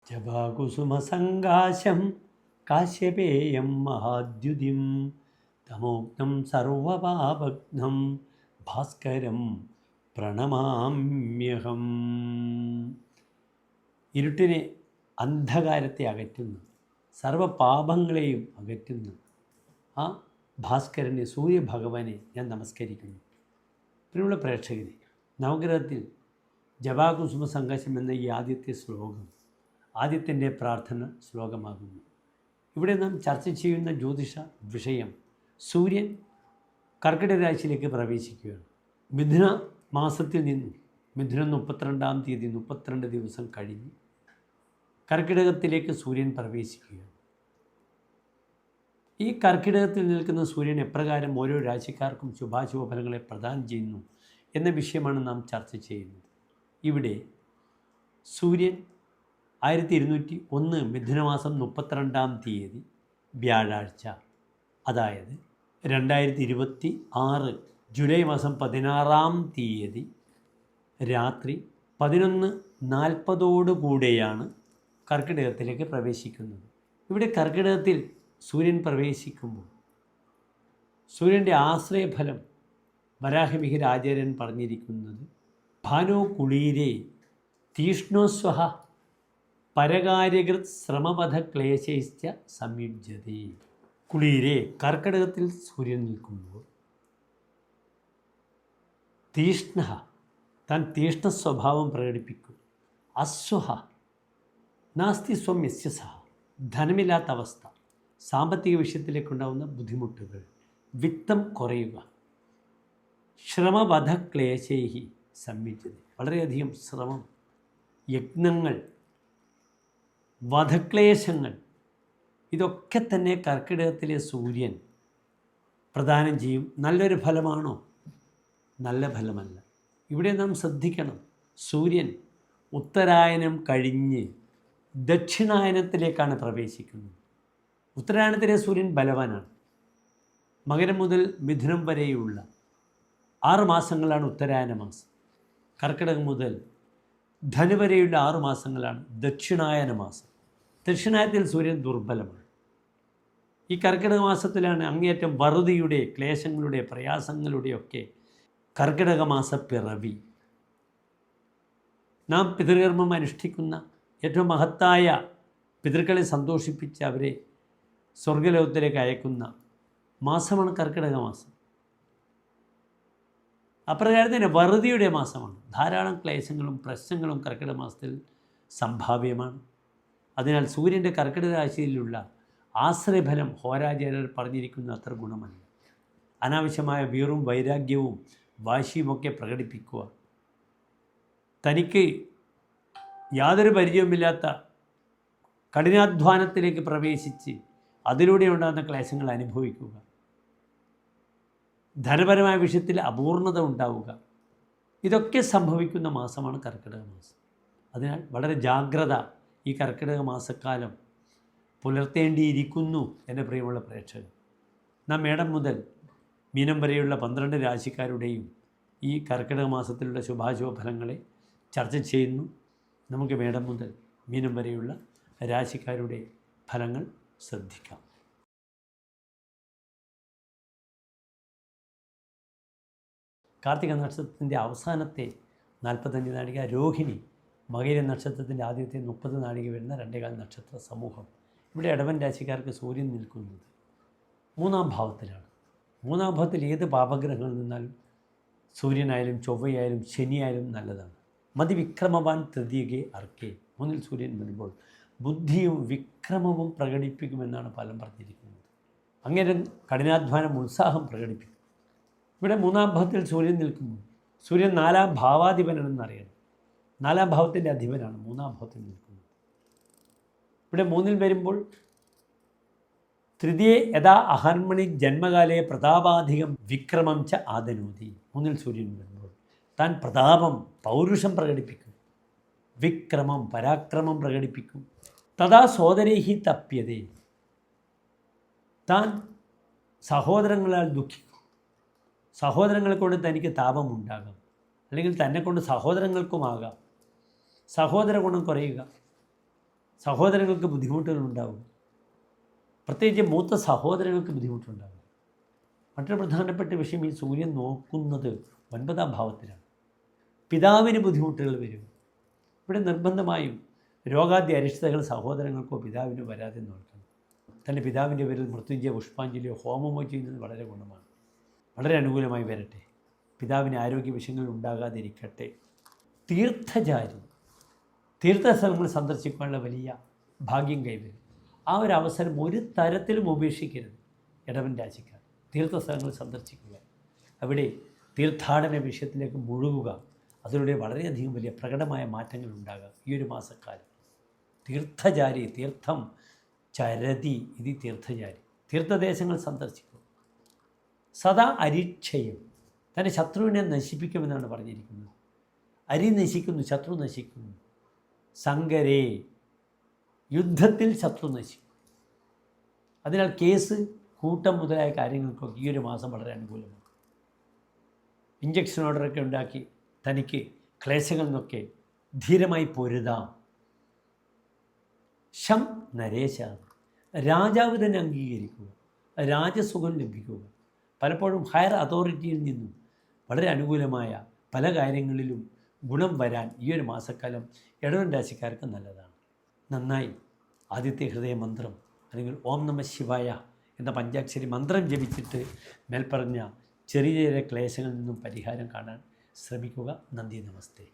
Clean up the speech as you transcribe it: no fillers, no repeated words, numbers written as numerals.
ജപാകുസുമസങ്കാശം കാശ്യപേയം മഹാദ്യുതിം തമോഗ്നം സർവപാപഘ്നം ഭാസ്കരം പ്രണമാമ്യഹം. ഇരുട്ടിനെ, അന്ധകാരത്തെ അകറ്റുന്നു, സർവപാപങ്ങളെയും അകറ്റുന്നു ആ ഭാസ്കരനെ, സൂര്യഭഗവാനെ ഞാൻ നമസ്കരിക്കുന്നു. പ്രിയമുള്ള പ്രേക്ഷകരെ, നവഗ്രഹത്തിൽ ജപാകുസുമ സങ്കാശം എന്ന ഈ ആദ്യത്തെ ശ്ലോകം ആദ്യത്തിൻ്റെ പ്രാർത്ഥന ശ്ലോകമാകുന്നു. ഇവിടെ നാം ചർച്ച ചെയ്യുന്ന ജ്യോതിഷ വിഷയം സൂര്യൻ കർക്കിടക രാശിയിലേക്ക് പ്രവേശിക്കുകയാണ്. മിഥുന മാസത്തിൽ നിന്നും മിഥുനം 32-ാം തീയതി 32 ദിവസം കഴിഞ്ഞ് കർക്കിടകത്തിലേക്ക് സൂര്യൻ പ്രവേശിക്കുകയാണ്. ഈ കർക്കിടകത്തിൽ നിൽക്കുന്ന സൂര്യൻ എപ്രകാരം ഓരോ രാശിക്കാർക്കും ശുഭാശുഭ ഫലങ്ങളെ പ്രദാനം ചെയ്യുന്നു എന്ന വിഷയമാണ് നാം ചർച്ച ചെയ്യുന്നത്. ഇവിടെ സൂര്യൻ 1201 മിഥുനമാസം 32-ാം തീയതി വ്യാഴാഴ്ച, അതായത് 2026 ജൂലൈ മാസം 16-ാം തീയതി രാത്രി 11:40 കർക്കിടകത്തിലേക്ക് പ്രവേശിക്കുന്നത്. ഇവിടെ കർക്കിടകത്തിൽ സൂര്യൻ പ്രവേശിക്കുമ്പോൾ സൂര്യൻ്റെ ആശ്രയഫലം വരാഹമിഹിര ആചാര്യൻ പറഞ്ഞിരിക്കുന്നത് ഭാനോ കുളീരേ തീഷ്ണോസ്വഹ പരകാര്യകൃത് ശ്രമപഥ ക്ലേശൈശ്ച സംയുജ്യതേ. കുളീരേ, കർക്കിടകത്തിൽ സൂര്യൻ നിൽക്കുമ്പോൾ തീഷ്ണ, താൻ തീഷ്ണ സ്വഭാവം പ്രകടിപ്പിക്കും. അസ്വഹ നാസ്തി സ്വം യസ്യ സഹ, ധനമില്ലാത്ത അവസ്ഥ, സാമ്പത്തിക വിഷയത്തിലേക്കുണ്ടാകുന്ന ബുദ്ധിമുട്ടുകൾ, വിത്തം കുറയുക, ശ്രമവധ ക്ലേശൈഹി സംയുജ്യത, വളരെയധികം ശ്രമം, യജ്ഞങ്ങൾ, വധക്ലേശങ്ങൾ, ഇതൊക്കെ തന്നെ കർക്കിടകത്തിലെ സൂര്യൻ പ്രദാനം ചെയ്യും. നല്ലൊരു ഫലമാണോ? നല്ല ഫലമല്ല. ഇവിടെ നാം ശ്രദ്ധിക്കണം, സൂര്യൻ ഉത്തരായനം കഴിഞ്ഞ് ദക്ഷിണായനത്തിലേക്കാണ് പ്രവേശിക്കുന്നത്. ഉത്തരായണത്തിലെ സൂര്യൻ ബലവാനാണ്. മകരം മുതൽ മിഥുനം വരെയുള്ള 6 മാസങ്ങളാണ് ഉത്തരായന മാസം. കർക്കിടകം മുതൽ ധനു വരെയുള്ള 6 മാസങ്ങളാണ് ദക്ഷിണായന മാസം. ദക്ഷിണായനത്തിൽ സൂര്യൻ ദുർബലമാണ്. ഈ കർക്കിടക മാസത്തിലാണ് അങ്ങേയറ്റം വറുതിയുടെ, ക്ലേശങ്ങളുടെ, പ്രയാസങ്ങളുടെയൊക്കെ കർക്കിടക മാസ പിറവി. നാം പിതൃകർമ്മം അനുഷ്ഠിക്കുന്ന ഏറ്റവും മഹത്തായ പിതൃക്കളെ സന്തോഷിപ്പിച്ച് അവരെ സ്വർഗലോകത്തിലേക്ക് അയക്കുന്ന മാസമാണ് കർക്കിടക മാസം. അപ്രകാരം തന്നെ വറുതിയുടെ മാസമാണ്. ധാരാളം ക്ലേശങ്ങളും പ്രശ്നങ്ങളും കർക്കിടക മാസത്തിൽ സംഭാവ്യമാണ്. അതിനാൽ സൂര്യൻ്റെ കർക്കിടക രാശിയിലുള്ള ആശ്രയഫലം ഹോരാചാര്യർ പറഞ്ഞിരിക്കുന്ന അത്ര ഗുണമല്ല. അനാവശ്യമായ വീറും വൈരാഗ്യവും വാശിയുമൊക്കെ പ്രകടിപ്പിക്കുക, തനിക്ക് യാതൊരു പരിചയവുമില്ലാത്ത കഠിനാധ്വാനത്തിലേക്ക് പ്രവേശിച്ച് അതിലൂടെ ഉണ്ടാകുന്ന ക്ലേശങ്ങൾ അനുഭവിക്കുക, ധനപരമായ വിഷയത്തിൽ അപൂർണത ഉണ്ടാവുക, ഇതൊക്കെ സംഭവിക്കുന്ന മാസമാണ് കർക്കിടക മാസം. അതിനാൽ വളരെ ജാഗ്രത ഈ കർക്കിടക മാസക്കാലം പുലർത്തേണ്ടിയിരിക്കുന്നു എൻ്റെ പ്രിയമുള്ള പ്രേക്ഷകർ. നാം മേടം മുതൽ മീനം വരെയുള്ള 12 രാശിക്കാരുടെയും ഈ കർക്കിടക മാസത്തിലുള്ള ശുഭാശുഭ ഫലങ്ങളെ ചർച്ച ചെയ്യുന്നു. നമുക്ക് മേടം മുതൽ മീനം വരെയുള്ള രാശിക്കാരുടെ ഫലങ്ങൾ ശ്രദ്ധിക്കാം. കാർത്തിക നക്ഷത്രത്തിൻ്റെ അവസാനത്തെ 45 നാഴിക, രോഹിണി മകര നക്ഷത്രത്തിൻ്റെ ആദ്യത്തെ 30 നാഴിക വരുന്ന 2.25 നക്ഷത്ര സമൂഹം. ഇവിടെ ഇടവൻ രാശിക്കാർക്ക് സൂര്യൻ നിൽക്കുന്നത് 3-ാം ഭാവത്തിലാണ്. 3-ാം ഭാവത്തിൽ ഏത് പാപഗ്രഹങ്ങളിൽ നിന്നാലും സൂര്യനായാലും ചൊവ്വയായാലും ശനിയായാലും നല്ലതാണ്. മതിവിക്രമവാൻ തൃതീയകെ അർക്കേ, മുന്നിൽ സൂര്യൻ വരുമ്പോൾ ബുദ്ധിയും വിക്രമവും പ്രകടിപ്പിക്കുമെന്നാണ് ഫലം പറഞ്ഞിരിക്കുന്നത്. അങ്ങനെ കഠിനാധ്വാനം, ഉത്സാഹം പ്രകടിപ്പിക്കും. ഇവിടെ 3-ാം ഭാവത്തിൽ സൂര്യൻ നിൽക്കുമ്പോൾ സൂര്യൻ 4-ാം ഭാവാധിപനാണെന്നറിയണം. 4-ാം ഭാവത്തിൻ്റെ അധിപനാണ് 3-ാം ഭാവത്തിൽ നിൽക്കുന്നത്. ഇവിടെ 3-ൽ വരുമ്പോൾ തൃതീയ യഥാ അഹർമണി ജന്മകാലേ പ്രതാപാധികം വിക്രമം ച ആദനോതി. 3-ൽ സൂര്യൻ വരുമ്പോൾ താൻ പ്രതാപം, പൗരുഷം പ്രകടിപ്പിക്കും, വിക്രമം, പരാക്രമം പ്രകടിപ്പിക്കും. തഥാ സോദരൈഹി തപ്യതേ, താൻ സഹോദരങ്ങളാൽ ദുഃഖിക്കും. സഹോദരങ്ങളെ കൊണ്ട് തനിക്ക് താപമുണ്ടാകാം, അല്ലെങ്കിൽ തന്നെ കൊണ്ട് സഹോദരങ്ങൾക്കുമാകാം. സഹോദര ഗുണം കുറയുക, സഹോദരങ്ങൾക്ക് ബുദ്ധിമുട്ടുകളുണ്ടാവും. പ്രത്യേകിച്ച് മൂത്ത സഹോദരങ്ങൾക്ക് ബുദ്ധിമുട്ടുണ്ടാകും. മറ്റൊരു പ്രധാനപ്പെട്ട വിഷയം, ഈ സൂര്യൻ നോക്കുന്നത് 9ാം ഭാവത്തിലാണ്. പിതാവിന് ബുദ്ധിമുട്ടുകൾ വരും. ഇവിടെ നിർബന്ധമായും രോഗാദ്യ അരിഷ്ടതകൾ സഹോദരങ്ങൾക്കോ പിതാവിനോ വരാതെ നോക്കണം. തൻ്റെ പിതാവിൻ്റെ പേരിൽ മൃത്യുഞ്ജയ പുഷ്പാഞ്ജലിയോ ഹോമമോ ചെയ്യുന്നത് വളരെ ഗുണമാണ്. വളരെ അനുകൂലമായി വരട്ടെ. പിതാവിന് ആരോഗ്യ വിഷയങ്ങൾ ഉണ്ടാകാതിരിക്കട്ടെ. തീർത്ഥചാരി, തീർത്ഥസ്ഥലങ്ങൾ സന്ദർശിക്കാനുള്ള വലിയ ഭാഗ്യം കൈവരും. ആ ഒരു അവസരം ഒരു തരത്തിലും ഉപേക്ഷിക്കരുത്. ഇടവൻ രാശിക്കാർ തീർത്ഥസ്ഥലങ്ങൾ സന്ദർശിക്കുക, അവിടെ തീർത്ഥാടന വിഷയത്തിലേക്ക് മുഴുകുക. അതിലൂടെ വളരെയധികം വലിയ പ്രകടമായ മാറ്റങ്ങൾ ഉണ്ടാകാം ഈ ഒരു മാസക്കാലം. തീർത്ഥചാരി, തീർത്ഥം ചരതി ഇത് തീർത്ഥചാരി. തീർത്ഥദേശങ്ങൾ സന്ദർശിക്കും. സദാ അരിക്ഷയം, തൻ്റെ ശത്രുവിനെ നശിപ്പിക്കുമെന്നാണ് പറഞ്ഞിരിക്കുന്നത്. അരി നശിക്കുന്നു, ശത്രു നശിക്കുന്നു. സങ്കരേ, യുദ്ധത്തിൽ ശത്രു നശിക്കും. അതിനാൽ കേസ്, കൂട്ടം മുതലായ കാര്യങ്ങൾക്കൊക്കെ ഈ ഒരു മാസം വളരെ അനുകൂലമാണ്. ഇഞ്ചക്ഷൻ ഓർഡറൊക്കെ ഉണ്ടാക്കി തനിക്ക് ക്ലേശങ്ങളിൽ നിന്നൊക്കെ ധീരമായി പൊരുതാം. ശം നരേശ, രാജാവ് തന്നെ അംഗീകരിക്കുക, രാജസുഖം ലഭിക്കുക. പലപ്പോഴും ഹയർ അതോറിറ്റിയിൽ നിന്നും വളരെ അനുകൂലമായ പല കാര്യങ്ങളിലും ഗുണം വരാൻ ഈ ഒരു മാസക്കാലം ഇടവൻ രാശിക്കാർക്ക് നല്ലതാണ്. നന്നായി ആദിത്യ ഹൃദയ മന്ത്രം അല്ലെങ്കിൽ ഓം നമഃ ശിവായ എന്ന പഞ്ചാക്ഷരി മന്ത്രം ജപിച്ചിട്ട് മേൽപ്പറഞ്ഞ ചെറിയ ചെറിയ ക്ലേശങ്ങളിൽ നിന്നും പരിഹാരം കാണാൻ ശ്രമിക്കുക. നന്ദി, നമസ്തേ.